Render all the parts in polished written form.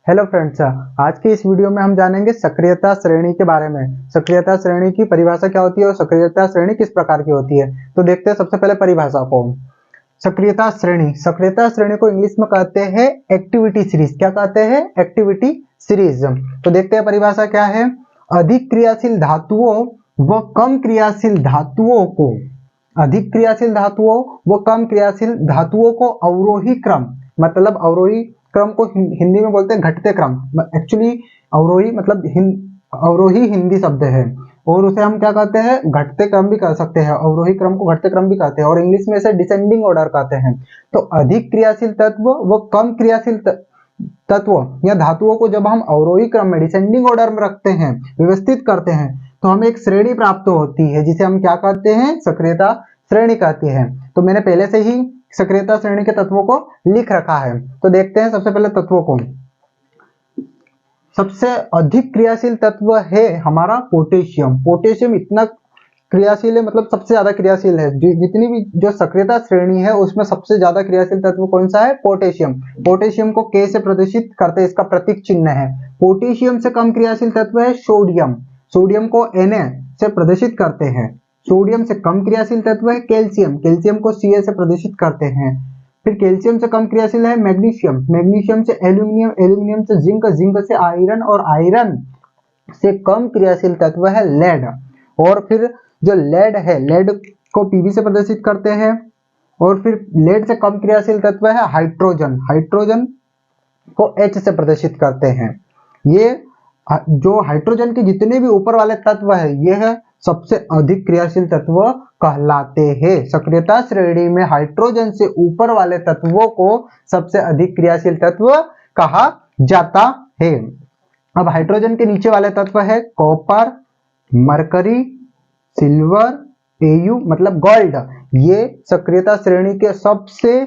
Hello friends, आज की इस वीडियो में हम जानेंगे सक्रियता श्रेणी के बारे में। सक्रियता श्रेणी की परिभाषा क्या होती है और सक्रियता श्रेणी किस प्रकार की होती है। तो देखते हैं सबसे पहले परिभाषा को। सक्रियता श्रेणी को इंग्लिश में कहते हैं एक्टिविटी सीरीज। क्या कहते हैं? Activity series. तो देखते हैं परिभाषा क्या है। अधिक क्रियाशील धातुओं व कम क्रियाशील धातुओं को कम क्रियाशील धातुओं को अवरोही क्रम, मतलब अवरोही क्रम को हिंदी में बोलते हैं घटते क्रम। एक्चुअली अवरोही मतलब अवरोही हिंदी शब्द है और उसे हम क्या कहते हैं? घटते क्रम भी कह सकते हैं। अवरोही क्रम को घटते क्रम भी कहते हैं और इंग्लिश में इसे डिसेंडिंग ऑर्डर कहते हैं। तो अधिक क्रियाशील तत्व व कम क्रियाशील तत्व या धातुओं को जब हम अवरोही क्रम में डिसेंडिंग ऑर्डर में रखते हैं, व्यवस्थित करते हैं, तो हमें एक श्रेणी प्राप्त होती है जिसे हम क्या कहते हैं? सक्रियता श्रेणी कहती है। तो मैंने पहले से ही सक्रियता श्रेणी के तत्वों को लिख रखा है। तो देखते हैं सबसे पहले तत्वों को। सबसे अधिक क्रियाशील तत्व है हमारा पोटेशियम। पोटेशियम इतना क्रियाशील है, मतलब सबसे ज्यादा क्रियाशील है। जितनी भी जो सक्रियता श्रेणी है उसमें सबसे ज्यादा क्रियाशील तत्व कौन सा है? पोटेशियम। पोटेशियम को K से प्रदर्शित करते हैं, इसका प्रतीक चिन्ह है। पोटेशियम से कम क्रियाशील तत्व है सोडियम। सोडियम को Na से प्रदर्शित करते हैं। सोडियम से कम क्रियाशील तत्व है कैल्शियम। कैल्शियम को Ca से प्रदर्शित करते हैं। फिर कैल्शियम से कम क्रियाशील है मैग्नीशियम। मैग्नीशियम से एल्यूमिनियम, एल्यूमिनियम से जिंक, जिंक से आयरन और आयरन से कम क्रियाशील तत्व है लेड। और फिर जो लेड है, लेड को Pb से प्रदर्शित करते हैं। और फिर लेड से कम क्रियाशील तत्व है हाइड्रोजन। हाइड्रोजन को H से प्रदर्शित करते हैं। ये जो हाइड्रोजन के जितने भी ऊपर वाले तत्व है, ये है सबसे अधिक क्रियाशील तत्व कहलाते हैं। सक्रियता श्रेणी में हाइड्रोजन से ऊपर वाले तत्वों को सबसे अधिक क्रियाशील तत्व कहा जाता है। अब हाइड्रोजन के नीचे वाले तत्व है कॉपर, मरकरी, सिल्वर, Au मतलब गोल्ड। ये सक्रियता श्रेणी के सबसे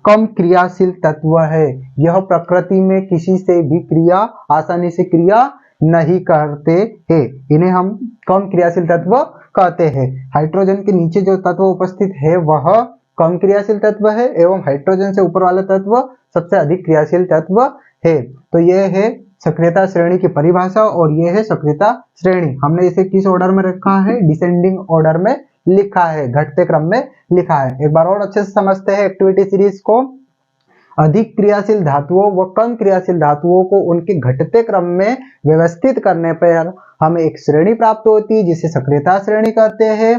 कम क्रियाशील तत्व है। यह प्रकृति में किसी से भी आसानी से क्रिया नहीं करते हैं। इन्हें हम कम क्रियाशील तत्व कहते हैं। हाइड्रोजन के नीचे जो तत्व उपस्थित है वह कम क्रियाशील तत्व है एवं हाइड्रोजन से ऊपर वाला तत्व सबसे अधिक क्रियाशील तत्व है। तो यह है सक्रियता श्रेणी की परिभाषा और यह है सक्रियता श्रेणी। हमने इसे किस ऑर्डर में रखा है? डिसेंडिंग ऑर्डर में लिखा है, घटते क्रम में लिखा है। एक बार और अच्छे से समझते हैं एक्टिविटी सीरीज को। अधिक क्रियाशील धातुओं व कम क्रियाशील धातुओं को उनके घटते क्रम में व्यवस्थित करने पर हमें एक श्रेणी प्राप्त होती है जिसे सक्रियता श्रेणी कहते हैं।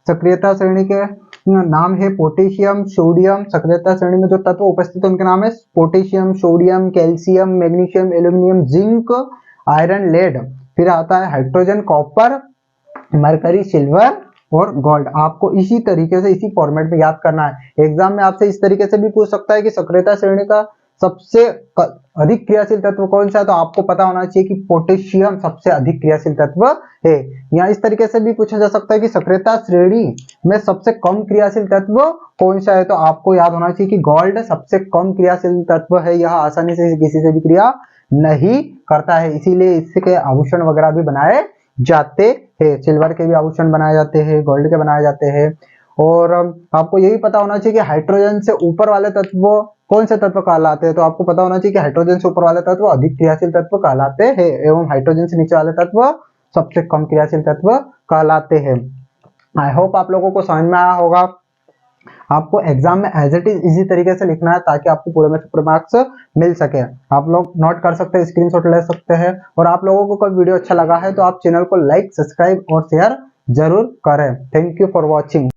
सक्रियता श्रेणी के नाम है पोटेशियम, सोडियम। सक्रियता श्रेणी में जो तत्व उपस्थित है उनके नाम है potassium, sodium, calcium, magnesium, aluminium, zinc, iron, lead. फिर आता है हाइड्रोजन, कॉपर, मरकरी, सिल्वर और गोल्ड। आपको इसी तरीके से, इसी फॉर्मेट में याद करना है। एग्जाम में आपसे इस तरीके से भी पूछ सकता है कि सक्रियता श्रेणी का सबसे अधिक क्रियाशील तत्व कौन सा है, तो आपको पता होना चाहिए कि पोटेशियम सबसे अधिक क्रियाशील तत्व है। या इस तरीके से भी पूछा जा सकता है कि सक्रियता श्रेणी में सबसे कम क्रियाशील तत्व कौन सा है, तो आपको याद होना चाहिए कि गोल्ड सबसे कम क्रियाशील तत्व है। यह आसानी से किसी से भी क्रिया नहीं करता है, इसीलिए इसके आभूषण वगैरह भी बनाए जाते हैं। सिल्वर के भी आभूषण बनाए जाते हैं, गोल्ड के बनाए जाते हैं। और आपको यही पता होना चाहिए कि हाइड्रोजन से ऊपर वाले तत्व कौन से तत्व कहलाते हैं, तो आपको पता होना चाहिए कि हाइड्रोजन से ऊपर वाले तत्व अधिक क्रियाशील तत्व कहलाते हैं एवं हाइड्रोजन से नीचे वाले तत्व सबसे कम क्रियाशील तत्व कहलाते हैं। आई होप आप लोगों को समझ में आया होगा। आपको एग्जाम में एज इट इज इसी तरीके से लिखना है ताकि आपको पूरे में पूरे मार्क्स मिल सके। आप लोग नोट कर सकते हैं, स्क्रीनशॉट ले सकते हैं। और आप लोगों को कोई वीडियो अच्छा लगा है तो आप चैनल को लाइक, सब्सक्राइब और शेयर जरूर करें। Thank you for watching.